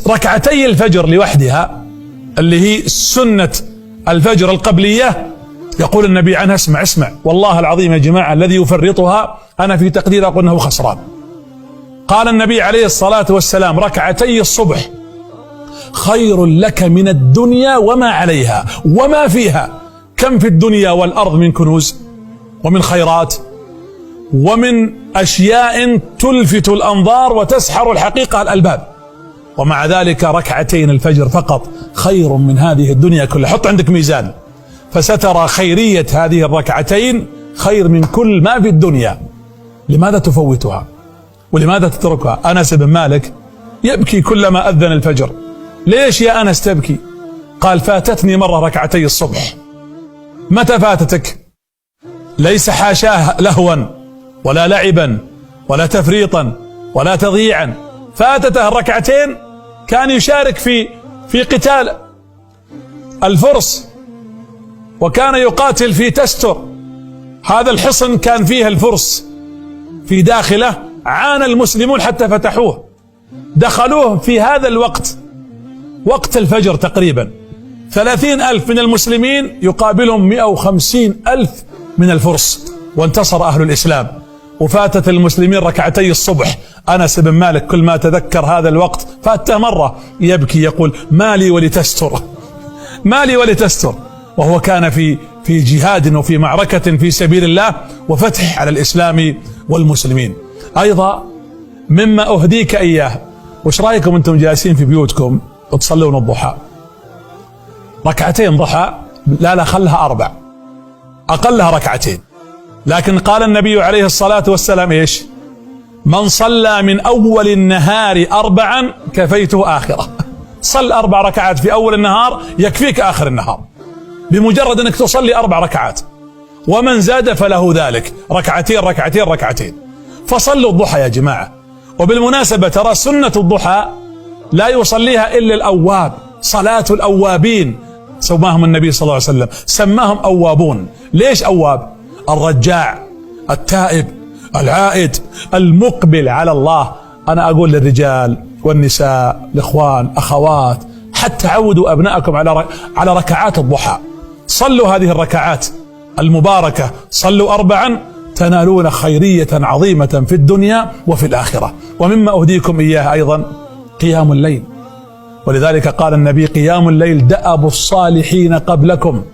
ركعتي الفجر لوحدها اللي هي سنة الفجر القبلية، يقول النبي عنها اسمع والله العظيم يا جماعة الذي يفرطها أنا في تقدير أقول أنه خسران. قال النبي عليه الصلاة والسلام ركعتي الصبح خير لك من الدنيا وما عليها وما فيها. كم في الدنيا والأرض من كنوز ومن خيرات ومن أشياء تلفت الأنظار وتسحر الحقيقة الألباب، ومع ذلك ركعتين الفجر فقط خير من هذه الدنيا كلها. حط عندك ميزان فسترى خيرية هذه الركعتين خير من كل ما في الدنيا. لماذا تفوتها ولماذا تتركها؟ أنس بن مالك يبكي كلما أذن الفجر. ليش يا أنس تبكي؟ قال فاتتني مرة ركعتي الصبح. متى فاتتك؟ ليس حاشاه لهوا ولا لعبا ولا تفريطا ولا تضييعا، فاتته الركعتين. كان يشارك في قتال الفرس، وكان يقاتل في تستر، هذا الحصن كان فيه الفرس في داخله، عانى المسلمون حتى فتحوه، دخلوه في هذا الوقت وقت الفجر تقريبا 30,000 من المسلمين يقابلهم 150,000 من الفرس، وانتصر أهل الإسلام. وفاتت المسلمين ركعتي الصبح. أنس بن مالك كل ما تذكر هذا الوقت فاته مرة يبكي يقول مالي ولتستر مالي ولتستر، وهو كان في جهاد وفي معركة في سبيل الله وفتح على الإسلام والمسلمين. أيضا مما أهديك إياه، وش رأيكم أنتم جالسين في بيوتكم وتصلون الضحى؟ ركعتين ضحى، لا خلها 4، أقلها ركعتين. لكن قال النبي عليه الصلاة والسلام إيش؟ من صلى من أول النهار 4 كفيته آخرة. صل 4 ركعات في أول النهار يكفيك آخر النهار، بمجرد أنك تصلي 4 ركعات. ومن زاد فله ذلك، ركعتين ركعتين ركعتين. فصلوا الضحى يا جماعة. وبالمناسبة ترى سنة الضحى لا يصليها إلا الأواب، صلاة الأوابين سماهم النبي صلى الله عليه وسلم، سماهم أوابون. ليش أواب؟ الرجاع، التائب، العائد، المقبل على الله. أنا أقول للرجال والنساء، الإخوان، أخوات، حتى عودوا أبنائكم على ركعات الضحى. صلوا هذه الركعات المباركة، صلوا 4 تنالون خيرية عظيمة في الدنيا وفي الآخرة. ومما أهديكم إياه أيضا قيام الليل، ولذلك قال النبي قيام الليل دأب الصالحين قبلكم.